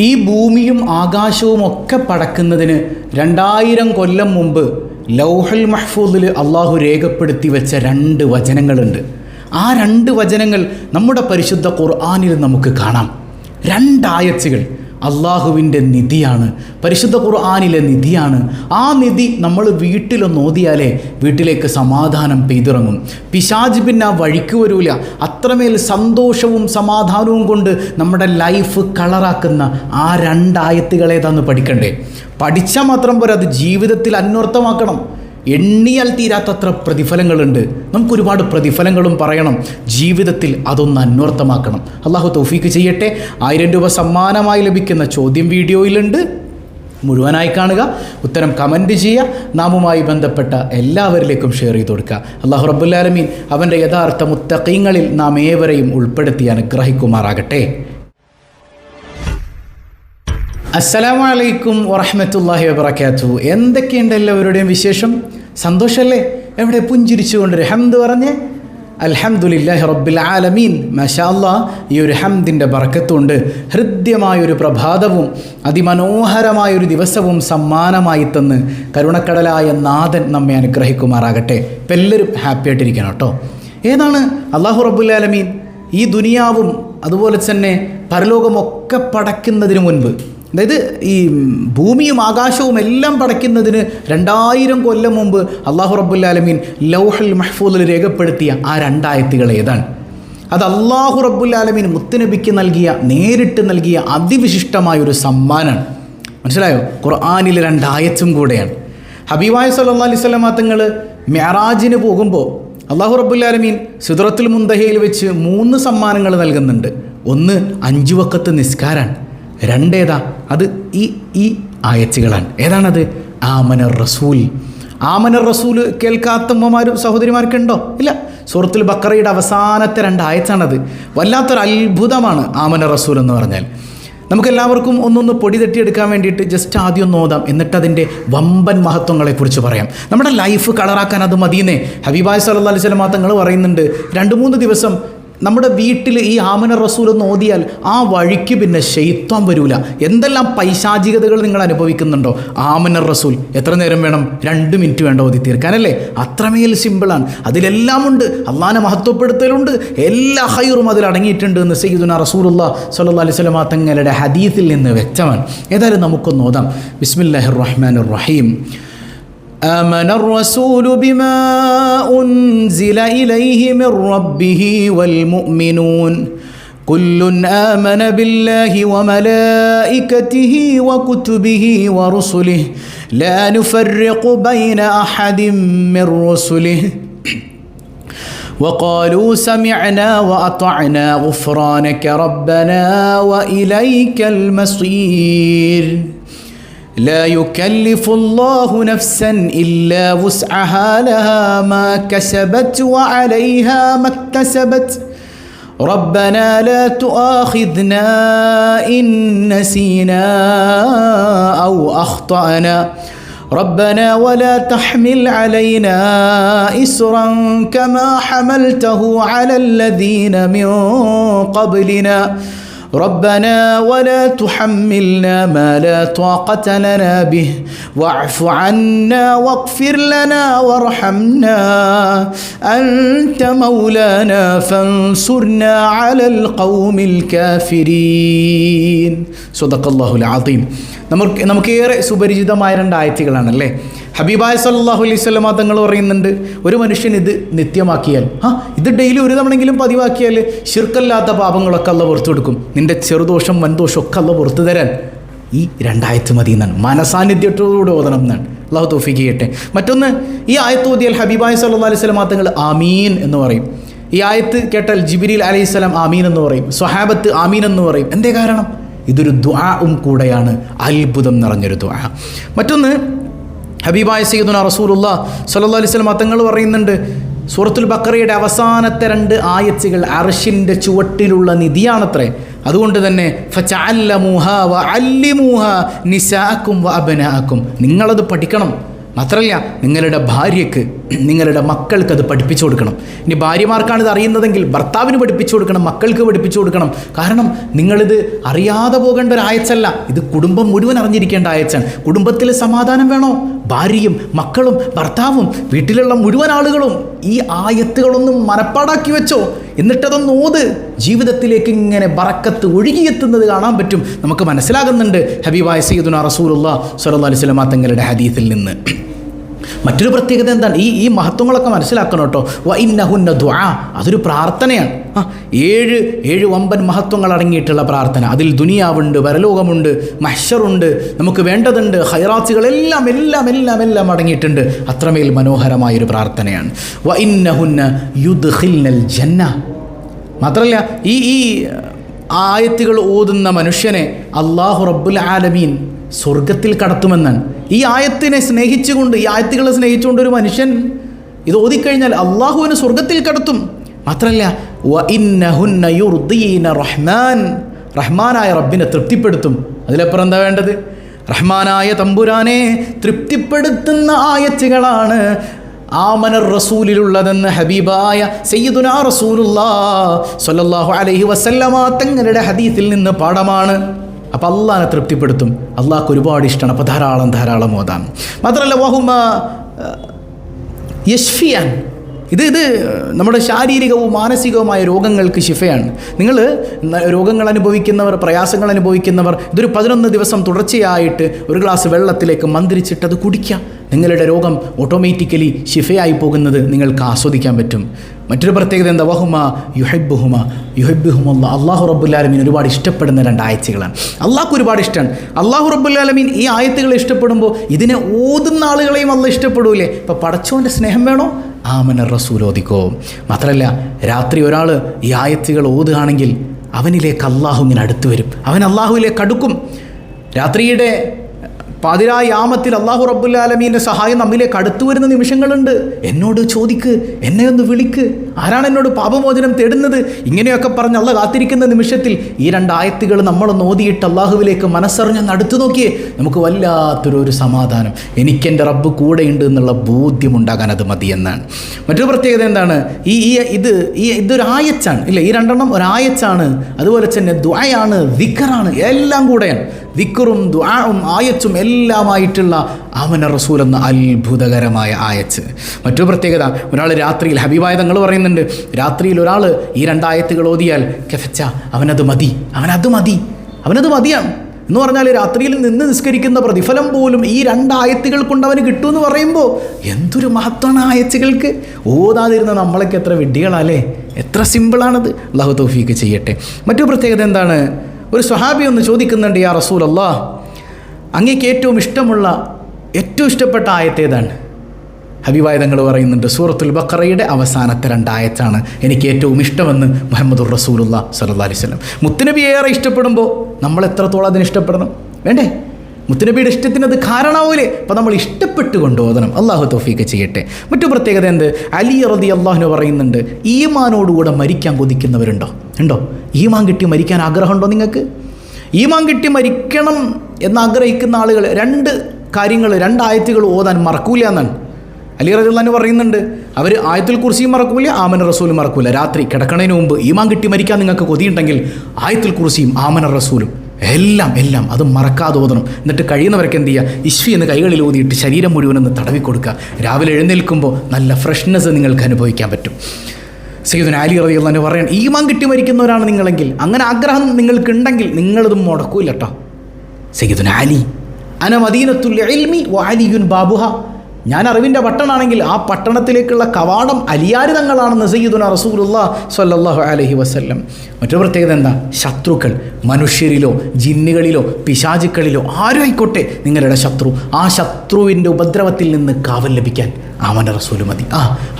ഈ ഭൂമിയും ആകാശവും ഒക്കെ പടക്കുന്നതിന് 2000 കൊല്ലം മുമ്പ് ലൗഹുൽ മഹ്ഫൂദിൽ അള്ളാഹു രേഖപ്പെടുത്തി വെച്ച 2 വചനങ്ങളുണ്ട്. ആ 2 വചനങ്ങൾ നമ്മുടെ പരിശുദ്ധ ഖുർആനിൽ നമുക്ക് കാണാം. 2 ആയത്തുകൾ അള്ളാഹുവിൻ്റെ നിധിയാണ്, പരിശുദ്ധ ഖുർആനിലെ നിധിയാണ്. ആ നിധി നമ്മൾ വീട്ടിലൊന്ന് ഓതിയാലേ വീട്ടിലേക്ക് സമാധാനം പെയ്തിറങ്ങും. പിശാച് പിന്നെ ആ വഴിക്ക് വരൂല. അത്രമേൽ സന്തോഷവും സമാധാനവും കൊണ്ട് നമ്മുടെ ലൈഫ് കളറാക്കുന്ന ആ 2 ആയത്തുകളേതാന്ന് പഠിക്കണ്ടേ. പഠിച്ചാൽ മാത്രം പോരാ, അത് ജീവിതത്തിൽ അന്വർത്ഥമാക്കണം. എണ്ണിയാൽ തീരാത്തത്ര പ്രതിഫലങ്ങളുണ്ട്. നമുക്കൊരുപാട് പ്രതിഫലങ്ങളും പറയണം. ജീവിതത്തിൽ അതൊന്ന് അന്വർത്ഥമാക്കണം. അള്ളാഹു തൗഫീക്ക് ചെയ്യട്ടെ. 1000 രൂപ സമ്മാനമായി ലഭിക്കുന്ന ചോദ്യം വീഡിയോയിലുണ്ട്. മുഴുവനായി കാണുക, ഉത്തരം കമൻറ്റ് ചെയ്യുക, നാമുമായി ബന്ധപ്പെട്ട എല്ലാവരിലേക്കും ഷെയർ ചെയ്ത് കൊടുക്കുക. അള്ളാഹു റബ്ബുൽ ആലമീൻ അവൻ്റെ യഥാർത്ഥ മുത്തഖീങ്ങളിൽ നാം ഏവരെയും ഉൾപ്പെടുത്തി അനുഗ്രഹിക്കുമാറാകട്ടെ. അസ്സലാമു അലൈക്കും വറഹ്മത്തുള്ളാഹി വബറകാതുഹു. എന്തൊക്കെയുണ്ട് എല്ലാവരുടെയും വിശേഷം? സന്തോഷമല്ലേ? എവിടെ പുഞ്ചിരിച്ചുകൊണ്ടൊരു ഹംദ് പറഞ്ഞ് അൽഹംദുലില്ലാഹി റബ്ബിൽ ആലമീൻ. മാഷാ അല്ലാഹ്, ഈ ഒരു ഹംദിൻ്റെ ബർക്കത്തുണ്ട്. ഹൃദ്യമായൊരു പ്രഭാതവും അതിമനോഹരമായൊരു ദിവസവും സമ്മാനമായി തന്ന് കരുണക്കടലായ നാഥൻ നമ്മെ അനുഗ്രഹിക്കുമാറാകട്ടെ. ഇപ്പം എല്ലാവരും ഹാപ്പി ആയിട്ടിരിക്കണം കേട്ടോ. ഏതാണ് അല്ലാഹു റബ്ബുൽ ആലമീൻ ഈ ദുനിയാവും അതുപോലെ തന്നെ പരലോകമൊക്കെ പടയ്ക്കുന്നതിന് മുൻപ്, അതായത് ഈ ഭൂമിയും ആകാശവും എല്ലാം പടയ്ക്കുന്നതിന് 2000 കൊല്ലം മുമ്പ് അള്ളാഹു റബ്ബുൽ ആലമീൻ ലൗഹുൽ മഹ്ഫൂദിൽ രേഖപ്പെടുത്തിയ ആ 2 ആയത്തുകൾ ഏതാണ്? അത് അള്ളാഹു റബ്ബുൽ ആലമീൻ മുത്തുനബിക്ക് നേരിട്ട് നൽകിയ അതിവിശിഷ്ടമായൊരു സമ്മാനമാണ്. മനസ്സിലായോ? ഖുർആനിലെ 2 ആയത്തും കൂടെയാണ്. ഹബീബായ സല്ലല്ലാഹു അലൈഹി വസല്ലം തങ്ങൾ മിഅ്റാജിന് പോകുമ്പോൾ അള്ളാഹു റബ്ബുൽ ആലമീൻ സിദ്റത്തുൽ മുന്തഹയിൽ വെച്ച് 3 സമ്മാനങ്ങൾ നൽകുന്നുണ്ട്. ഒന്ന് 5 വഖത്ത് നിസ്കാരാണ്. 2 ഏതാ? അത് ഈ ആയത്തുകളാണ്. ഏതാണത്? ആമനർ റസൂൽ. ആമനർ റസൂൽ കേൾക്കാത്ത ഉമ്മമാരും സഹോദരിമാർക്കുണ്ടോ? ഇല്ല. സൂറത്തുൽ ബഖറയുടെ അവസാനത്തെ 2 ആയത്താണത്. വല്ലാത്തൊരു അത്ഭുതമാണ് ആമനർ റസൂൽ എന്ന് പറഞ്ഞാൽ. നമുക്കെല്ലാവർക്കും ഒന്നൊന്ന് പൊടി തട്ടിയെടുക്കാൻ വേണ്ടിയിട്ട് ജസ്റ്റ് ആദ്യം ഒന്ന് ഓതാം, എന്നിട്ട് അതിൻ്റെ വമ്പൻ മഹത്വങ്ങളെക്കുറിച്ച് പറയാം. നമ്മുടെ ലൈഫ് കളറാക്കാൻ അത് മതിയെന്നേ ഹബീബായ സല്ലല്ലാഹു അലൈഹി വസല്ലം തങ്ങൾ പറയുന്നുണ്ട്. 2-3 ദിവസം നമ്മുടെ വീട്ടിൽ ഈ ആമനർ റസൂൽ ഒന്ന് ഓതിയാൽ ആ വഴിക്ക് പിന്നെ ശൈത്വാൻ വരൂല. എന്തെല്ലാം പൈശാചികതകൾ നിങ്ങൾ അനുഭവിക്കുന്നുണ്ടോ, ആമനർ റസൂൽ എത്ര നേരം വേണം? 2 മിനിറ്റ് വേണ്ട ഓതി തീർക്കാനല്ലേ? അത്രമേൽ സിമ്പിളാണ്. അതിലെല്ലാം ഉണ്ട്. അള്ളാഹനെ മഹത്വപ്പെടുത്തലുണ്ട്. എല്ലാ ഹൈറും അതിൽ അടങ്ങിയിട്ടുണ്ട് എന്ന് സയ്യിദുനാ റസൂലുള്ളാഹി സ്വല്ലല്ലാഹു അലൈഹി വസല്ലം തങ്ങളുടെ ഹദീസിൽ നിന്ന് വ്യക്തമാണ്. ഏതായാലും നമുക്കൊന്ന് ഓതാം. ബിസ്മില്ലാഹിർ റഹ്മാനിർ റഹീം. آمن الرسول بما أنزل إليه من ربه والمؤمنون كل آمن بالله وملائكته وكتبه ورسله لا نفرق بين أحد من رسله وقالوا سمعنا وأطعنا غفرانك ربنا وإليك المصير لا يكلف الله نفسا إلا وسعها لها ما كسبت وعليها ما اكتسبت ربنا لا تؤاخذنا إن نسينا أو أخطأنا ربنا ولا تحمل علينا إسرا كما حملته على الذين من قبلنا ربنا ولا تحملنا ما لا طاقة لنا به واعف عنا واغفر لنا وارحمنا أنت مولانا فانصرنا على القوم الكافرين صدق الله العظيم. നമുക്കേറെ സുപരിചിതമായ 2 ആയത്തുകളാണല്ലേ. ഹബീബായ സല്ലല്ലാഹു അലൈഹി വസല്ലം തങ്ങൾ പറയുന്നുണ്ട്, ഒരു മനുഷ്യൻ ഇത് നിത്യമാക്കിയാൽ, ഇത് ഡെയിലി ഒരു തവണയെങ്കിലും പതിവാക്കിയാൽ ശിർക്കല്ലാത്ത പാപങ്ങളൊക്കെ അള്ളാഹു പുറത്തു കൊടുക്കും. നിൻ്റെ ചെറുദോഷം വൻദോഷം ഒക്കെ അള്ളാഹു പുറത്തു തരാൻ ഈ 2 ആയത്ത് മതി എന്നാണ്. മനസാന്നിധ്യത്തോടെ ഓതണം എന്നാണ്. അള്ളാഹു തൗഫീഖ് ചെയ്യട്ടെ. മറ്റൊന്ന്, ഈ ആയത്ത് ഓതിയാൽ ഹബീബായ സല്ലല്ലാഹു അലൈഹി വസല്ലം തങ്ങൾ ആമീൻ എന്ന് പറയും. ഈ ആയത്ത് കേട്ടാൽ ജിബ്രീൽ അലൈഹിസ്സലാം ആമീൻ എന്ന് പറയും, സ്വഹാബത്ത് ആമീൻ എന്ന് പറയും. എന്തേ കാരണം? ഇതൊരു ദുആഉം കൂടെയാണ്, അത്ഭുതം നിറഞ്ഞൊരു ദുആ. മറ്റൊന്ന്, ഹബീബായ സയ്യിദുനാ റസൂലുള്ളാഹി സ്വല്ലല്ലാഹു അലൈഹി വസല്ലം തങ്ങൾ പറയുന്നുണ്ട്, സൂറത്തുൽ ബഖറയുടെ അവസാനത്തെ 2 ആയത്തുകൾ അർശിൻ്റെ ചുവട്ടിലുള്ള നിധിയാണത്രേ. അതുകൊണ്ട് തന്നെ ഫതഅല്ലമൂഹാ വഅല്ലിമൂഹാ നിസാഅക്കും വഅബ്നാഅക്കും, നിങ്ങളത് പഠിക്കണം. മാത്രമല്ല നിങ്ങളുടെ ഭാര്യയ്ക്ക്, നിങ്ങളുടെ മക്കൾക്കത് പഠിപ്പിച്ചു കൊടുക്കണം. ഇനി ഭാര്യമാർക്കാണ് ഇത് അറിയുന്നതെങ്കിൽ ഭർത്താവിന് പഠിപ്പിച്ചു കൊടുക്കണം, മക്കൾക്ക് പഠിപ്പിച്ചു കൊടുക്കണം. കാരണം നിങ്ങളിത് അറിയാതെ പോകേണ്ട ഒരു ആയച്ചല്ല, ഇത് കുടുംബം മുഴുവൻ അറിഞ്ഞിരിക്കേണ്ട ആയച്ചാണ്. കുടുംബത്തിൽ സമാധാനം വേണോ? ഭാര്യയും മക്കളും ഭർത്താവും വീട്ടിലുള്ള മുഴുവൻ ആളുകളും ഈ ആയത്തുകളൊന്നും മനപ്പാടാക്കി വെച്ചോ, എന്നിട്ടതൊന്ന് ഓത്. ജീവിതത്തിലേക്ക് ഇങ്ങനെ ബറക്കത്ത് ഒഴുകിയെത്തുന്നത് കാണാൻ പറ്റും. നമുക്ക് മനസ്സിലാകുന്നുണ്ട് ഹബീബായ സയ്യിദുനാ റസൂലുള്ളാഹി സ്വല്ലല്ലാഹു അലൈഹി വസല്ലം തങ്ങളുടെ ഹദീസിൽ നിന്ന്. മറ്റൊരു പ്രത്യേകത എന്താണ്? ഈ മഹത്വങ്ങളൊക്കെ മനസ്സിലാക്കണം കേട്ടോ. വ ഇന്നഹുന്ന ദുആ, അതൊരു പ്രാർത്ഥനയാണ്. 7 വമ്പൻ മഹത്വങ്ങൾ അടങ്ങിയിട്ടുള്ള പ്രാർത്ഥന. അതിൽ ദുനിയാവുണ്ട്, പരലോകമുണ്ട്, മഹ്ശറുണ്ട്, നമുക്ക് വേണ്ടതുണ്ട്, ഖൈറാത്തുകളെല്ലാം എല്ലാം എല്ലാം എല്ലാം അടങ്ങിയിട്ടുണ്ട്. അത്രമേൽ മനോഹരമായൊരു പ്രാർത്ഥനയാണ്. വ ഇന്നഹുന്ന യുദ്ഖിൽനൽ ജന്ന. മാത്രമല്ല ഈ ആയത്തുകൾ ഓതുന്ന മനുഷ്യനെ അല്ലാഹു റബ്ബുൽ ആലമീൻ സ്വർഗത്തിൽ കടത്തുമെന്നാണ്. ഈ ആയത്തിനെ സ്നേഹിച്ചുകൊണ്ട്, ഈ ആയത്തുകളെ സ്നേഹിച്ചുകൊണ്ട് ഒരു മനുഷ്യൻ ഇത് ഓതിക്കഴിഞ്ഞാൽ അള്ളാഹുവിന് സ്വർഗത്തിൽ കടത്തും. മാത്രമല്ല വ ഇന്നഹുന്ന യുർദീന റഹ്മാൻ, റഹ്മാനായ റബ്ബിനെ തൃപ്തിപ്പെടുത്തും. അതിലപ്പുറം എന്താ വേണ്ടത്? റഹ്മാനായ തമ്പുരാനെ തൃപ്തിപ്പെടുത്തുന്ന ആയത്തുകളാണ് ആമനർ റസൂലിലുള്ളതെന്ന് ഹബീബായ സയ്യിദുനാ റസൂലുള്ളാഹി സ്വല്ലല്ലാഹു അലൈഹി വസല്ലമ തങ്ങളുടെ ഹദീസിൽ നിന്ന് പാഠമാണ്. അപ്പോൾ അള്ളാഹിനെ തൃപ്തിപ്പെടുത്തും. അള്ളാഹ്ക്ക് ഒരുപാട് ഇഷ്ടമാണ്. അപ്പോൾ ധാരാളം ഓതാം. മാത്രമല്ല വഹുമ യശ്ഫിയാൻ, ഇത് നമ്മുടെ ശാരീരികവും മാനസികവുമായ രോഗങ്ങൾക്ക് ശിഫയാണ്. നിങ്ങൾ രോഗങ്ങൾ അനുഭവിക്കുന്നവർ, പ്രയാസങ്ങൾ അനുഭവിക്കുന്നവർ, ഇതൊരു 11 ദിവസം തുടർച്ചയായിട്ട് ഒരു ഗ്ലാസ് വെള്ളത്തിലേക്ക് മന്ത്രിച്ചിട്ട് അത് കുടിക്കുക. നിങ്ങളുടെ രോഗം ഓട്ടോമാറ്റിക്കലി ശിഫയായി പോകുന്നത് നിങ്ങൾക്ക് ആസ്വദിക്കാൻ പറ്റും. മറ്റൊരു പ്രത്യേകത എന്താ? വഹുമ യുഹിബ്ബുഹുമ അല്ലാഹു റബ്ബുൽ ആലമീൻ ഒരുപാട് ഇഷ്ടപ്പെടുന്ന 2 ആയത്തുകളാണ്. അള്ളാഹ്ക്ക് ഒരുപാട് ഇഷ്ടമാണ്. അല്ലാഹു റബ്ബുൽ ആലമീൻ ഈ ആയത്തുകൾ ഇഷ്ടപ്പെടുമ്പോൾ ഇതിനെ ഓതുന്ന ആളുകളെയും അള്ളാഹ് ഇഷ്ടപ്പെടൂലേ? ഇപ്പോൾ പടച്ചോൻ്റെ സ്നേഹം വേണോ? ആമന റസൂൽ ഓതിക്കോ. മാത്രമല്ല രാത്രി ഒരാൾ ഈ ആയത്തുകൾ ഓതുകയാണെങ്കിൽ അവനിലേക്ക് അള്ളാഹു ഇങ്ങനെ അടുത്ത് വരും, അവൻ അള്ളാഹുവിലേക്ക് അടുക്കും. രാത്രിയുടെ പാതിരായ യാമത്തിൽ അള്ളാഹു റബ്ബുൽ ആലമീൻ്റെ സഹായം നമ്മിലേക്ക് അടുത്തു വരുന്ന നിമിഷങ്ങളുണ്ട്. എന്നോട് ചോദിക്ക്, എന്നെ ഒന്ന് വിളിക്ക്, ആരാണ് എന്നോട് പാപമോചനം തേടുന്നത്, ഇങ്ങനെയൊക്കെ പറഞ്ഞ് അള്ളാഹ് കാത്തിരിക്കുന്ന നിമിഷത്തിൽ ഈ 2 ആയത്തുകൾ നമ്മളൊന്ന് ഓതിയിട്ട് അള്ളാഹുവിലേക്ക് മനസ്സറിഞ്ഞൊന്ന് അടുത്തു നോക്കിയേ, നമുക്ക് വല്ലാത്തൊരു സമാധാനം, എനിക്കെൻ്റെ റബ്ബ് കൂടെയുണ്ട് എന്നുള്ള ബോധ്യമുണ്ടാകാൻ അത് മതിയെന്നാണ്. മറ്റൊരു പ്രത്യേകത എന്താണ്? ഇതൊരു ആയച്ചാണ് ഇല്ലേ? ഈ 2 ഒരു ആയച്ചാണ്. അതുപോലെ തന്നെ ദുആയാണ്, ദിക്റാണ്, എല്ലാം കൂടെയാണ്. ദിക്റും ദുആഉം ആയത്തും എല്ലാമായിട്ടുള്ള ആമന റസൂൽ എന്ന അത്ഭുതകരമായ ആയത്ത്. മറ്റൊരു പ്രത്യേകത, ഒരാൾ രാത്രിയിൽ, ഹബീബായ തങ്ങൾ പറയുന്നുണ്ട്, രാത്രിയിൽ ഒരാൾ ഈ 2 ആയത്തുകൾ ഓതിയാൽ കഫച്ച, അവനത് മതിയാണ് എന്ന് പറഞ്ഞാൽ രാത്രിയിൽ നിന്ന് നിസ്കരിക്കുന്ന പ്രതിഫലം പോലും ഈ 2 ആയത്തുകൾ കൊണ്ട് അവന് കിട്ടുമെന്ന് പറയുമ്പോൾ എന്തൊരു മഹത്വമാണ് ആയത്തുകൾക്ക്. ഓതാതിരുന്ന നമ്മളൊക്കെ എത്ര വിഡ്ഢികളല്ലേ, എത്ര സിമ്പിളാണത്. അല്ലാഹു തൗഫീക്ക് ചെയ്യട്ടെ. മറ്റൊരു പ്രത്യേകത എന്താണ്? ഒരു സ്വഹാബി ഒന്ന് ചോദിക്കുന്നുണ്ട്, യാ റസൂലല്ലാഹ്, അങ്ങേക്ക് ഏറ്റവും ഇഷ്ടപ്പെട്ട ആയത്തേതാണ്? ഹബീബായ തങ്ങൾ പറയുന്നുണ്ട്, സൂറത്തുൽ ബഖറയുടെ അവസാനത്തെ 2 ആയത്താണ് എനിക്ക് ഏറ്റവും ഇഷ്ടമെന്ന് മുഹമ്മദുർ റസൂലുള്ളാഹി സ്വല്ലല്ലാഹി അലൈഹി വസല്ലം. മുത്തുനബി ഏറെ ഇഷ്ടപ്പെടുമ്പോൾ നമ്മൾ എത്രത്തോളം അതിന് ഇഷ്ടപ്പെടണം വേണ്ടേ? മുത്തുനബിയുടെ ഇഷ്ടത്തിന് അത് കാരണമാവൂലേ? അപ്പോൾ നമ്മൾ ഇഷ്ടപ്പെട്ടുകൊണ്ട് ഓതണം. അള്ളാഹു തൗഫീക്ക് ചെയ്യട്ടെ. മറ്റു പ്രത്യേകത എന്ത്? അലി റളിയല്ലാഹു അൻഹു പറയുന്നുണ്ട്, ഈമാനോടുകൂടെ മരിക്കാൻ കൊതിക്കുന്നവരുണ്ടോ? ഈമാൻ കിട്ടി മരിക്കാൻ ആഗ്രഹമുണ്ടോ നിങ്ങൾക്ക്? ഈമാൻ കിട്ടി മരിക്കണം എന്നാഗ്രഹിക്കുന്ന ആളുകൾ 2 കാര്യങ്ങൾ, 2 ആയത്തുകൾ ഓതാൻ മറക്കൂല എന്നാണ് അലി റളിയല്ലാഹു അൻഹു പറയുന്നുണ്ട്. അവർ ആയത്തുൽ കുർസിയും മറക്കൂല, ആമന റസൂലും മറക്കൂല. രാത്രി കിടക്കണതിന് മുമ്പ് ഈമാൻ കിട്ടി മരിക്കാൻ നിങ്ങൾക്ക് കൊതിയുണ്ടെങ്കിൽ ആയത്തുൽ കുർസിയും ആമന റസൂലും എല്ലാം അത് മറക്കാതെ ഓതണം. എന്നിട്ട് കഴിയുന്നവർക്ക് എന്ത് ചെയ്യുക? ഇശ്വി എന്ന് കൈകളിൽ ഊതിയിട്ട് ശരീരം മുഴുവനൊന്ന് തടവി കൊടുക്കുക. രാവിലെ എഴുന്നേൽക്കുമ്പോൾ നല്ല ഫ്രഷ്നെസ് നിങ്ങൾക്ക് അനുഭവിക്കാൻ പറ്റും. സയ്യിദുനാ അലി റളിയല്ലാഹു അൻഹു പറയാൻ, ഈമാൻ കിട്ടി മരിക്കുന്നവരാണ് നിങ്ങളെങ്കിൽ, അങ്ങനെ ആഗ്രഹം നിങ്ങൾക്കുണ്ടെങ്കിൽ നിങ്ങളത് മുടക്കൂല കേട്ടോ. സയ്യിദുനാ അലി, അന മദീനത്തുൽ ഇൽമി വ അലിയുൻ ബാബുഹ, ഞാൻ അറിവിൻ്റെ പട്ടണമാണെങ്കിൽ ആ പട്ടണത്തിലേക്കുള്ള കവാടം അലിയാർ തങ്ങളാണെന്ന് സയ്യിദുനാ റസൂലുള്ളാഹി സ്വല്ലല്ലാഹു അലൈഹി വസല്ലം. മറ്റൊരു പ്രത്യേകത എന്താ? ശത്രുക്കൾ, മനുഷ്യരിലോ ജിന്നുകളിലോ പിശാചുക്കളിലോ ആരും ആയിക്കോട്ടെ, നിങ്ങളുടെ ശത്രു, ആ ശത്രുവിൻ്റെ ഉപദ്രവത്തിൽ നിന്ന് കാവൽ ലഭിക്കാൻ ആമന റസൂൽ മതി.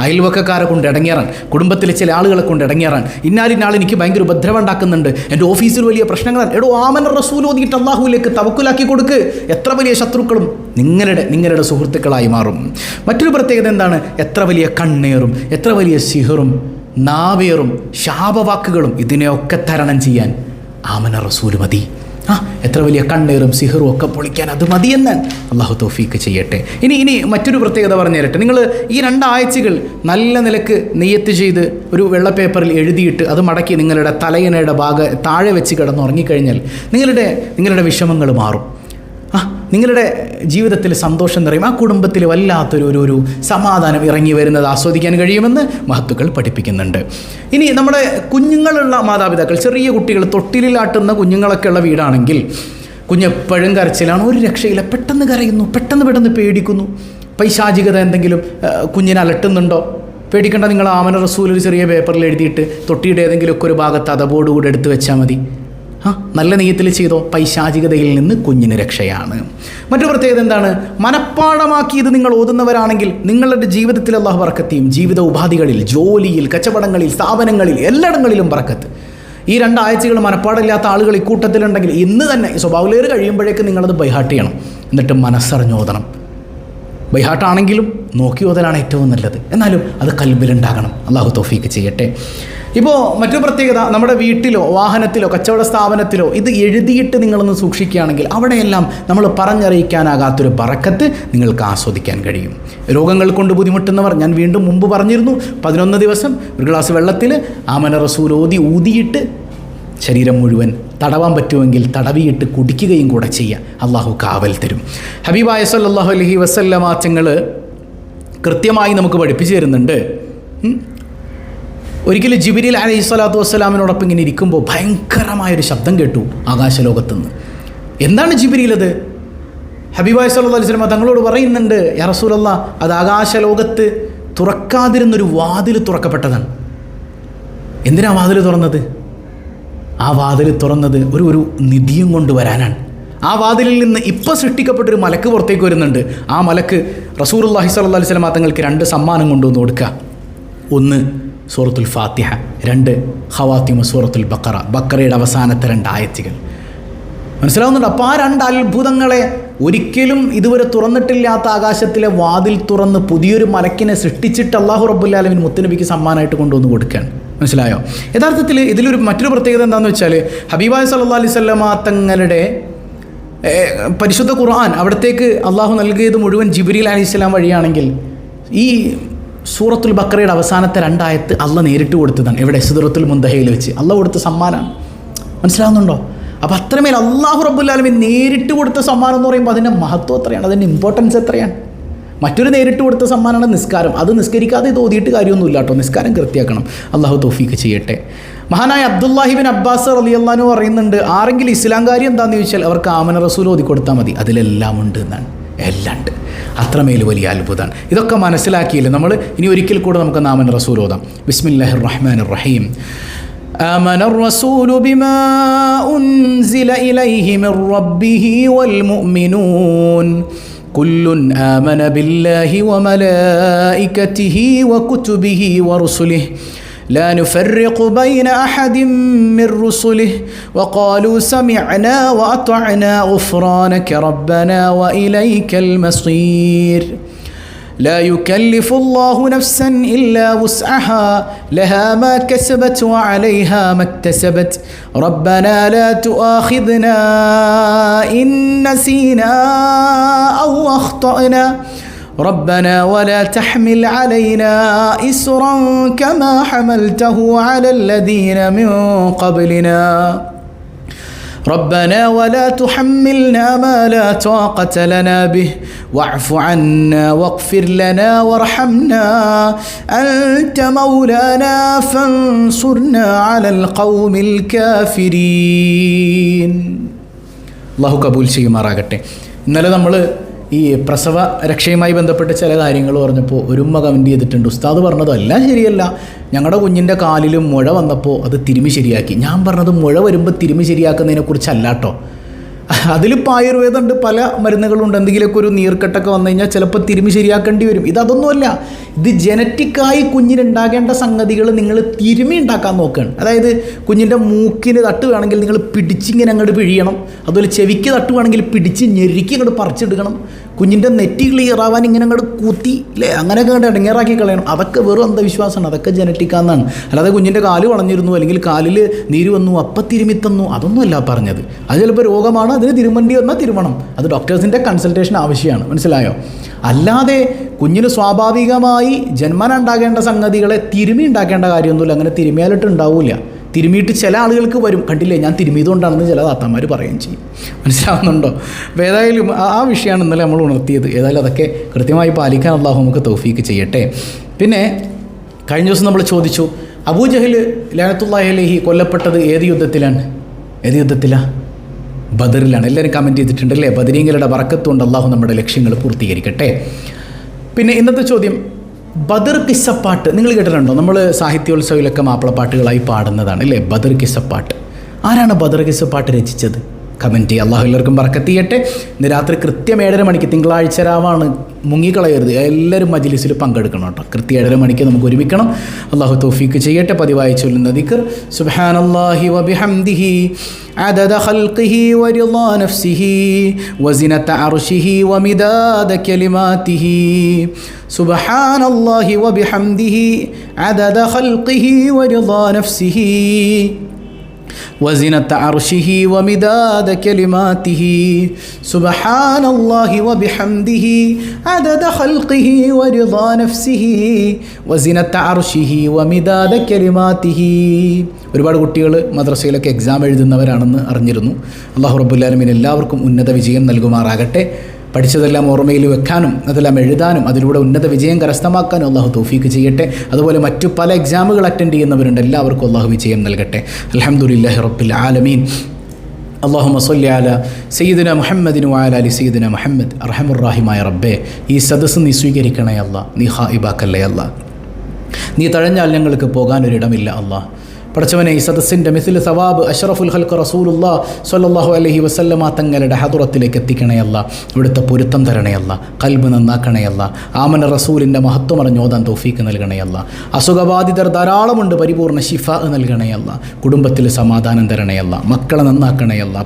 അയൽവക്കക്കാരെ കൊണ്ട് ഇടങ്ങേറാൻ, കുടുംബത്തിലെ ചില ആളുകളെ കൊണ്ട് ഇടങ്ങേറാൻ, ഇന്നാലിനാൾ എനിക്ക് ഭയങ്കര ഉപദ്രവം ഉണ്ടാക്കുന്നുണ്ട്, എൻ്റെ ഓഫീസിൽ വലിയ പ്രശ്നങ്ങളാണ്, ആമന റസൂൽ ഓതിയിട്ട് അള്ളാഹുവിലേക്ക് തവക്കുലാക്കി കൊടുക്ക്. എത്ര വലിയ ശത്രുക്കളും നിങ്ങളുടെ സുഹൃത്തുക്കളായി മാറും. മറ്റൊരു പ്രത്യേകത എന്താണ്? എത്ര വലിയ കണ്ണേറും, എത്ര വലിയ സിഹറും നാവേറും ശാപവാക്കുകളും ഇതിനെയൊക്കെ തരണം ചെയ്യാൻ ആമന റസൂൽ മതി. എത്ര വലിയ കണ്ണേറും സിഹറും ഒക്കെ പൊളിക്കാൻ അത് മതിയെന്നാണ്. അള്ളാഹു തൗഫീക്ക് ചെയ്യട്ടെ. ഇനി മറ്റൊരു പ്രത്യേകത പറഞ്ഞു തരട്ടെ. നിങ്ങൾ ഈ 2 ആഴ്ചകൾ നല്ല നിലക്ക് നിയ്യത്ത് ചെയ്ത് ഒരു വെള്ള പേപ്പറിൽ എഴുതിയിട്ട് അത് മടക്കി നിങ്ങളുടെ തലയിണയുടെ താഴെ വെച്ച് കിടന്നുറങ്ങിക്കഴിഞ്ഞാൽ നിങ്ങളുടെ വിഷമങ്ങൾ മാറും. നിങ്ങളുടെ ജീവിതത്തിൽ സന്തോഷം നിറയും. ആ കുടുംബത്തിൽ വല്ലാത്തൊരു സമാധാനം ഇറങ്ങി വരുന്നത് ആസ്വദിക്കാൻ കഴിയുമെന്ന് മഹത്തുക്കൾ പഠിപ്പിക്കുന്നുണ്ട്. ഇനി നമ്മുടെ കുഞ്ഞുങ്ങളുള്ള മാതാപിതാക്കൾ, ചെറിയ കുട്ടികൾ, തൊട്ടിലാട്ടുന്ന കുഞ്ഞുങ്ങളൊക്കെ ഉള്ള വീടാണെങ്കിൽ കുഞ്ഞെപ്പോഴും കരച്ചിലാണ്, ഒരു രക്ഷയില്ല. പെട്ടെന്ന് കരയുന്നു, പെട്ടെന്ന് പേടിക്കുന്നു. പൈശാചികത എന്തെങ്കിലും കുഞ്ഞിനെ അലട്ടുന്നുണ്ടോ? പേടിക്കേണ്ട. നിങ്ങൾ ആമന റസൂൽ ഒരു ചെറിയ പേപ്പറിൽ എഴുതിയിട്ട് തൊട്ടിയുടെ ഏതെങ്കിലുമൊക്കെ ഒരു ഭാഗത്ത് അതബോടുകൂടെ എടുത്ത് വെച്ചാൽ മതി. നല്ല നെയ്യത്തിൽ ചെയ്തോ. പൈശാചികതയിൽ നിന്ന് കുഞ്ഞിന് രക്ഷയാണ്. മറ്റു പ്രത്യേകത എന്താണ്? മനഃപ്പാഠമാക്കി ഇത് നിങ്ങൾ ഓതുന്നവരാണെങ്കിൽ നിങ്ങളുടെ ജീവിതത്തിൽ അല്ലാഹു ബറക്കത്ത് ചെയ്യും. ജീവിത ഉപാധികളിൽ, ജോലിയിൽ, കച്ചവടങ്ങളിൽ, സ്ഥാപനങ്ങളിൽ, എല്ലായിടങ്ങളിലും ബറക്കത്ത്. ഈ 2 ആഴ്ചകൾ മനഃപ്പാടമില്ലാത്ത ആളുകൾ ഇക്കൂട്ടത്തിലുണ്ടെങ്കിൽ ഇന്ന് തന്നെ സ്വഭാവലേറ് കഴിയുമ്പോഴേക്ക് നിങ്ങളത് ബൈഹാട്ട് ചെയ്യണം. എന്നിട്ട് മനസ്സറിഞ്ഞോദണം. ബൈഹാട്ടാണെങ്കിലും നോക്കി ഓതലാണ് ഏറ്റവും നല്ലത്. എന്നാലും അത് കൽബിലുണ്ടാകണം. അല്ലാഹു തൗഫീക്ക് ചെയ്യട്ടെ. ഇപ്പോൾ മറ്റൊരു പ്രത്യേകത, നമ്മുടെ വീട്ടിലോ വാഹനത്തിലോ കച്ചവട സ്ഥാപനത്തിലോ ഇത് എഴുതിയിട്ട് നിങ്ങളൊന്ന് സൂക്ഷിക്കുകയാണെങ്കിൽ അവിടെയെല്ലാം നമ്മൾ പറഞ്ഞറിയിക്കാനാകാത്തൊരു ബറക്കത്ത് നിങ്ങൾക്ക് ആസ്വദിക്കാൻ കഴിയും. രോഗങ്ങൾ കൊണ്ട് ബുദ്ധിമുട്ടുന്നവർ, ഞാൻ വീണ്ടും മുമ്പ് പറഞ്ഞിരുന്നു, 11 ദിവസം ഒരു ഗ്ലാസ് വെള്ളത്തിൽ ആമന റസൂൽ ഊതിയിട്ട് ശരീരം മുഴുവൻ തടവാൻ പറ്റുമെങ്കിൽ തടവിയിട്ട് കുടിക്കുകയും കൂടെ ചെയ്യുക. അള്ളാഹു കാവൽ തരും. ഹബീബായ സല്ലല്ലാഹു അലൈഹി വസല്ലമ തങ്ങൾ കൃത്യമായി നമുക്ക് പഠിപ്പിച്ചു തരുന്നുണ്ട്. ഒരിക്കലും ജിബ്രീൽ അലൈഹി സ്വലാത്തു വസ്സലാമിനോടൊപ്പം ഇങ്ങനെ ഇരിക്കുമ്പോൾ ഭയങ്കരമായൊരു ശബ്ദം കേട്ടു ആകാശലോകത്തുനിന്ന്. എന്താണ് ജിബ്രീൽ അത്? ഹബീബായ സല്ലല്ലാഹു അലൈഹി വസല്ലമ തങ്ങളോട് പറയുന്നുണ്ട്, യാ റസൂലല്ലാഹ്, അത് ആകാശലോകത്ത് തുറക്കാതിരുന്നൊരു വാതിൽ തുറക്കപ്പെട്ടതാണ്. എന്തിനാ വാതിൽ തുറന്നത്? ആ വാതിൽ തുറന്നത് ഒരു നിധിയും കൊണ്ടുവരാനാണ്. ആ വാതിലിൽ നിന്ന് ഇപ്പോൾ സൃഷ്ടിക്കപ്പെട്ടൊരു മലക്ക് പുറത്തേക്ക് വരുന്നുണ്ട്. ആ മലക്ക് റസൂലുള്ളാഹി സ്വല്ലല്ലാഹു അലൈഹി വസല്ലമ തങ്ങൾക്ക് 2 സമ്മാനം കൊണ്ടുവന്ന് കൊടുക്കുക. 1 സൂറത്തുൽ ഫാത്തിഹ, 2 ഖവാത്തിമ സൂറത്തുൽ ബക്കറയുടെ അവസാനത്തെ 2 ആയത്തുകൾ. മനസ്സിലാവുന്നുണ്ട്? അപ്പോൾ ആ 2 അത്ഭുതങ്ങളെ ഒരിക്കലും ഇതുവരെ തുറന്നിട്ടില്ലാത്ത ആകാശത്തിലെ വാതിൽ തുറന്ന് പുതിയൊരു മലക്കിനെ സൃഷ്ടിച്ചിട്ട് അല്ലാഹു റബ്ബുൽ ആലമീൻ മുത്തുനബിക്ക് സമ്മാനമായിട്ട് കൊണ്ടുവന്ന് കൊടുക്കുകയാണ്. മനസ്സിലായോ? യഥാർത്ഥത്തിൽ ഇതിലൊരു മറ്റൊരു പ്രത്യേകത എന്താണെന്ന് വെച്ചാൽ, ഹബീബായ സല്ലല്ലാഹു അലൈഹി വസല്ലമ തങ്ങളുടെ പരിശുദ്ധ ഖുർആൻ അവിടത്തേക്ക് അള്ളാഹു നൽകിയത് മുഴുവൻ ജിബ്രീൽ അലൈഹിസ്സലാം വഴിയാണെങ്കിൽ ഈ സൂറത്തുൽ ബക്കറയുടെ അവസാനത്തെ 2 ആയത്ത് അള്ളാഹ് നേരിട്ട് കൊടുത്തതാണ്. എവിടെ? സിദ്റത്തുൽ മുന്തഹയിൽ വെച്ച് അള്ളാഹ് കൊടുത്ത സമ്മാനമാണ്. മനസ്സിലാവുന്നുണ്ടോ? അപ്പോൾ അത്രമേൽ അല്ലാഹു റബ്ബുൽ ആലമീൻ നേരിട്ട് കൊടുത്ത സമ്മാനം എന്ന് പറയുമ്പോൾ അതിൻ്റെ മഹത്വം എത്രയാണ്, അതിൻ്റെ ഇമ്പോർട്ടൻസ് എത്രയാണ്. മറ്റൊരു നേരിട്ട് കൊടുത്ത സമ്മാനമാണ് നിസ്കാരം. അത് നിസ്കരിക്കാതെ ഇത് ഓതിയിട്ട് കാര്യമൊന്നുമില്ല കേട്ടോ. നിസ്കാരം കൃത്യമാക്കണം. അള്ളാഹു തൗഫീക്ക് ചെയ്യട്ടെ. മഹാനായ അബ്ദുല്ലാഹി ബിൻ അബ്ബാസ് റളിയല്ലാഹു അൻഹു പറയുന്നുണ്ട്, ആരെങ്കിലും ഇസ്ലാം കാര്യം എന്താണെന്ന് ചോദിച്ചാൽ അവർക്ക് ആമന റസൂൽ ഓതി കൊടുത്താൽ മതി, അതിലെല്ലാം ഉണ്ട് എന്നാണ്. എല്ലാം ഉണ്ട്. അത്രമേൽ വലിയ അത്ഭുതമാണ്. ഇതൊക്കെ മനസ്സിലാക്കിയില്ല നമ്മൾ. ഇനി ഒരിക്കൽ കൂടെ നമുക്ക് ആമന റസൂൽ ഓതാം. ബിസ്മില്ലാഹിർ റഹ്മാനിർ റഹീം. آمن الرسول بما أنزل إليه من ربه والمؤمنون كل آمن بالله وملائكته وكتبه ورسله لا نفرق بين أحد من رسله وقالوا سمعنا وأطعنا غفرانك ربنا وإليك المصير لا يكلف الله نفسا إلا وسعها لها ما كسبت وعليها ما اكتسبت ربنا لا تؤاخذنا إن نسينا أو أخطأنا ربنا ولا تحمل علينا إسرا كما حملته على الذين من قبلنا ربنا ولا تحملنا ما لا طاقة لنا به واعف عنا واغفر لنا وارحمنا أنت مولانا فانصرنا على القوم الكافرين. الله قبول ചെയ്യുമാറാകട്ടെ. ഇന്നലെ നമ്മൾ ഈ പ്രസവ രക്ഷയുമായി ബന്ധപ്പെട്ട് ചില കാര്യങ്ങൾ പറഞ്ഞപ്പോൾ ഒരു ഉമ്മ കമൻറ്റ് ചെയ്തിട്ടുണ്ട്, ഉസ്താദ് പറഞ്ഞതെല്ലാം ശരിയല്ല, ഞങ്ങളുടെ കുഞ്ഞിൻ്റെ കാലിലും മുഴ വന്നപ്പോൾ അത് തിരുമ്മി ശരിയാക്കി. ഞാൻ പറഞ്ഞത് മുഴ വരുമ്പോൾ തിരുമ്മി ശരിയാക്കുന്നതിനെക്കുറിച്ചല്ല കേട്ടോ. അതിലിപ്പോൾ ആയുർവേദമുണ്ട്, പല മരുന്നുകളുണ്ട്. എന്തെങ്കിലുമൊക്കെ ഒരു നീർക്കെട്ടൊക്കെ വന്നു കഴിഞ്ഞാൽ ചിലപ്പോൾ തിരുമ്മി ശരിയാക്കേണ്ടി വരും. ഇതൊന്നുമല്ല, ഇത് ജനറ്റിക്കായി കുഞ്ഞിനുണ്ടാകേണ്ട സംഗതികൾ നിങ്ങൾ തിരുമ്മി ഉണ്ടാക്കാൻ നോക്കുകയാണ്. അതായത് കുഞ്ഞിൻ്റെ മൂക്കിന് തട്ടുകയാണെങ്കിൽ നിങ്ങൾ പിടിച്ചിങ്ങനെ അങ്ങോട്ട് പിഴിയണം. അതുപോലെ ചെവിക്ക് തട്ടുകയാണെങ്കിൽ പിടിച്ച് ഞെരുക്കി അങ്ങോട്ട് പറിച്ചെടുക്കണം. കുഞ്ഞിൻ്റെ നെറ്റി ക്ലിയർ ആവാൻ ഇങ്ങനെ അങ്ങോട്ട് കൂത്തി അല്ലേ അങ്ങനെയൊക്കെ കണ്ട് ഇടങ്ങേറാക്കി കളയണം. അതൊക്കെ വെറും അന്ധവിശ്വാസമാണ്, അതൊക്കെ ജനറ്റിക്കാന്നാണ്. അല്ലാതെ കുഞ്ഞിൻ്റെ കാല് വളഞ്ഞിരുന്നു അല്ലെങ്കിൽ കാലിൽ നീര് വന്നു അപ്പം തിരുമിത്തന്നു അതൊന്നുമല്ല പറഞ്ഞത്. അത് ചിലപ്പോൾ രോഗമാണ്, അതിന് തിരുമണ്ടി വന്നാൽ തിരുമണം, അത് ഡോക്ടേഴ്സിൻ്റെ കൺസൾട്ടേഷൻ ആവശ്യമാണ്. മനസ്സിലായോ? അല്ലാതെ കുഞ്ഞിന് സ്വാഭാവികമായി ജന്മന ഉണ്ടാകേണ്ട സംഗതികളെ തിരുമി ഉണ്ടാക്കേണ്ട കാര്യമൊന്നുമില്ല. അങ്ങനെ തിരുമിയാലിട്ട് ഉണ്ടാവില്ല. തിരുമിയിട്ട് ചില ആളുകൾക്ക് വരും, കണ്ടില്ലേ ഞാൻ തിരുമിയതുകൊണ്ടാണെന്ന് ചില താത്തമാർ പറയുകയും ചെയ്യും. മനസ്സിലാവുന്നുണ്ടോ? അപ്പോൾ ഏതായാലും ആ വിഷയമാണ് ഇന്നലെ നമ്മൾ ഉണർത്തിയത്. ഏതായാലും അതൊക്കെ കൃത്യമായി പാലിക്കാൻ അള്ളാഹു നമുക്ക് തൗഫീക്ക് ചെയ്യട്ടെ. പിന്നെ കഴിഞ്ഞ ദിവസം നമ്മൾ ചോദിച്ചു, അബൂജഹൽ ലഅനത്തുല്ലാഹി അലൈഹി കൊല്ലപ്പെട്ടത് ഏത് യുദ്ധത്തിലാണ്? ഏത് യുദ്ധത്തിലാണ്? ബദറിലാണ്. എല്ലാവരും കമൻറ്റ് ചെയ്തിട്ടുണ്ട് അല്ലേ? ബദരീങ്ങളുടെ ബറക്കത്തുകൊണ്ട് അള്ളാഹു നമ്മുടെ ലക്ഷ്യങ്ങൾ പൂർത്തീകരിക്കട്ടെ. പിന്നെ ഇന്നത്തെ ചോദ്യം, ബദർ കിസ്സപ്പാട്ട് നിങ്ങൾ കേട്ടിട്ടുണ്ടോ? നമ്മൾ സാഹിത്യോത്സവത്തിലൊക്കെ മാപ്പിളപ്പാട്ടുകളായി പാടുന്നതാണ് അല്ലേ ബദർ കിസ്സപ്പാട്ട്. ആരാണ് ബദർ കിസ്സപ്പാട്ട് രചിച്ചത്? കമൻറ്റ് ചെയ്യുക. അള്ളാഹു എല്ലാവർക്കും ബറക്കത്ത് ചെയ്യട്ടെ. ഇന്ന് രാത്രി കൃത്യം 7:30 മണിക്ക്, തിങ്കളാഴ്ച രാവാണ്, മുങ്ങിക്കളയരുത്, എല്ലാവരും മജ്ലിസിൽ പങ്കെടുക്കണം കേട്ടോ. കൃത്യം 7:30 മണിക്ക് നമുക്ക് ഒരുമിക്കണം. അള്ളാഹു തൗഫീക്ക് ചെയ്യട്ടെ. പതിവായി ചൊല്ലുന്ന ദിക്ർ സുബ്ഹാനല്ലാഹി വബിഹംദിഹി عدد خلقه ورضا نفسه وزنة عرشه ومداد كلماته سبحان الله وبحمده عدد خلقه ورضا نفسه وزنة عرشه ومداد كلماته سبحان الله وبحمده عدد خلقه ورضا نفسه وزنة عرشه ومداد كلماته. ഒരുപാട് കുട്ടികൾ മദ്രസയിലൊക്കെ എക്സാം എഴുതുന്നവരാണെന്ന് അറിഞ്ഞിരുന്നു. അല്ലാഹു റബ്ബുൽ ആലമീൻ എല്ലാവർക്കും ഉന്നത വിജയം നൽകുമാറാകട്ടെ. പഠിച്ചതെല്ലാം ഓർമ്മയിൽ വെക്കാനും അതെല്ലാം എഴുതാനും അതിലൂടെ ഉന്നത വിജയം കരസ്ഥമാക്കാനും അള്ളാഹു തൗഫീക്ക് ചെയ്യട്ടെ. അതുപോലെ മറ്റു പല എക്സാമുകൾ അറ്റൻഡ് ചെയ്യുന്നവരുണ്ട്, എല്ലാവർക്കും അള്ളാഹു വിജയം നൽകട്ടെ. അൽഹംദുലില്ലാഹി റബ്ബിൽ ആലമീൻ. അല്ലാഹുമ്മ സ്വല്ലി അലാ സയ്യിദിന മുഹമ്മദിൻ വഅലാ അലി സയ്യിദിന മുഹമ്മദ്. അർഹമുർ റഹീമായ റബ്ബേ, ഈ സദസ്സ് നീ സ്വീകരിക്കണേ അല്ലാ, നീ ഹായിബാക്കല്ലേ അല്ലാ. നീ തഴഞ്ഞാൽ ഞങ്ങൾക്ക് പോകാനൊരിടമില്ല അല്ലാ. പഠിച്ചവനെ, ഈ സദസ്സിൻ്റെ മിഥിൽ സവാബ് അഷ്റഫുൽ ഖൽഖ് റസൂലുള്ളാഹി സ്വല്ലല്ലാഹു അലൈഹി വസല്ലമ തങ്ങളുടെ ഹദറത്തിലേക്ക് എത്തിക്കണയല്ല. ഇവിടുത്തെ പൊരുത്തം തരണയല്ല, ഖൽബ് നന്നാക്കണയല്ല. ആമന റസൂലിൻ്റെ മഹത്വം അറിഞ്ഞോതാൻ തൗഫീക്ക് നൽകണയല്ല. അസുഖബാധിതർ ധാരാളമുണ്ട്, പരിപൂർണ്ണ ശിഫ നൽകണയല്ല. കുടുംബത്തിൽ സമാധാനം തരണയല്ല, മക്കളെ നന്നാക്കണയല്ല.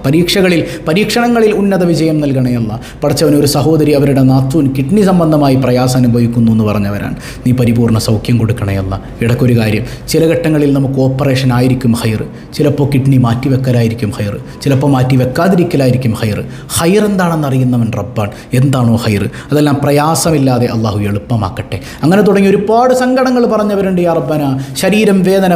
പരീക്ഷണങ്ങളിൽ ഉന്നത വിജയം നൽകണയല്ല. പഠിച്ചവന് ഒരു സഹോദരി അവരുടെ നാത്തൂൻ കിഡ്നി സംബന്ധമായി പ്രയാസം അനുഭവിക്കുന്നു എന്ന് പറഞ്ഞവരാണ്. നീ പരിപൂർണ്ണ സൗഖ്യം കൊടുക്കണയല്ല. ഇടയ്ക്കൊരു കാര്യം, ചില ഘട്ടങ്ങളിൽ നമുക്ക് ഓപ്പറേഷൻ ആയിരിക്കും ഹൈർ, ചിലപ്പോൾ കിഡ്നി മാറ്റിവെക്കലായിരിക്കും ഹൈർ, ചിലപ്പോൾ മാറ്റിവെക്കാതിരിക്കലായിരിക്കും ഹൈർ. ഹൈർ എന്താണെന്ന് അറിയുന്നവൻ റബ്ബാണ്. എന്താണോ ഹൈർ അതെല്ലാം പ്രയാസമില്ലാതെ അള്ളാഹു എളുപ്പമാക്കട്ടെ. അങ്ങനെ തുടങ്ങി ഒരുപാട് സങ്കടങ്ങൾ പറഞ്ഞവരുണ്ട്. യാ റബ്ബന, ശരീരം വേദന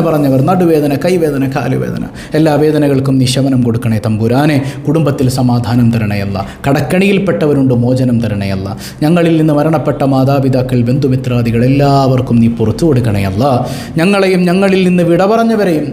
പറഞ്ഞവർ, നടുവേദന, കൈവേദന, കാലുവേദന, എല്ലാ വേദനകൾക്കും നീ ശമനം കൊടുക്കണേ തമ്പുരാനെ. കുടുംബത്തിൽ സമാധാനം തരണയല്ല. കടക്കണിയിൽപ്പെട്ടവരുണ്ട്, മോചനം തരണയല്ല. ഞങ്ങളിൽ നിന്ന് മരണപ്പെട്ട മാതാപിതാക്കൾ, ബന്ധുമിത്രാദികൾ എല്ലാവർക്കും നീ പുറത്തു കൊടുക്കണയല്ല. ഞങ്ങളെയും ഞങ്ങളിൽ നിന്ന് വിട പറഞ്ഞവരെയും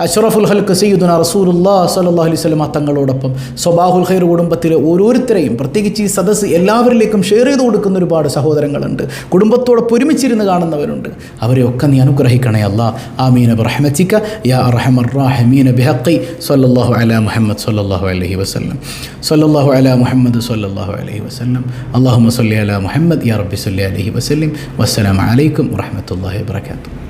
അഷ്റഫുൽ ഖൽഖ് സയ്യിദുനാ റസൂലുള്ളാഹി സ്വല്ലല്ലാഹു അലൈഹി വസല്ലം തങ്ങളോടൊപ്പം സ്വബാഹുൽ ഖൈർ കുടുംബത്തിലെ ഓരോരുത്തരെയും, പ്രത്യേകിച്ച് ഈ സദസ്സ് എല്ലാവരിലേക്കും ഷെയർ ചെയ്ത് കൊടുക്കുന്ന ഒരുപാട് സഹോദരങ്ങളുണ്ട്, കുടുംബത്തോടൊപ്പം ഒരുമിച്ചിരുന്ന് കാണുന്നവരുണ്ട്. അവരെയൊക്കെ നീ അനുഗ്രഹിക്കണേ അല്ലാ. ആമീന ബിറഹ്മതിക യാ അർഹമർ റഹീമീന ബിഹഖി സ്വല്ലല്ലാഹു അലാ മുഹമ്മദ് സ്വല്ലല്ലാഹു അലൈഹി വസല്ലം. സ്വല്ലല്ലാഹു അലാ മുഹമ്മദ് സ്വല്ലല്ലാഹു അലൈഹി വസല്ലം. അല്ലാഹുമ്മ സ്വല്ലി അലാ മുഹമ്മദ് യാ റബ്ബി സ്വല്ലി അലൈഹി വസല്ലം. വസ്സലാമു അലൈക്കും വറഹ്മത്തുള്ളാഹി വബറകാതുഹു.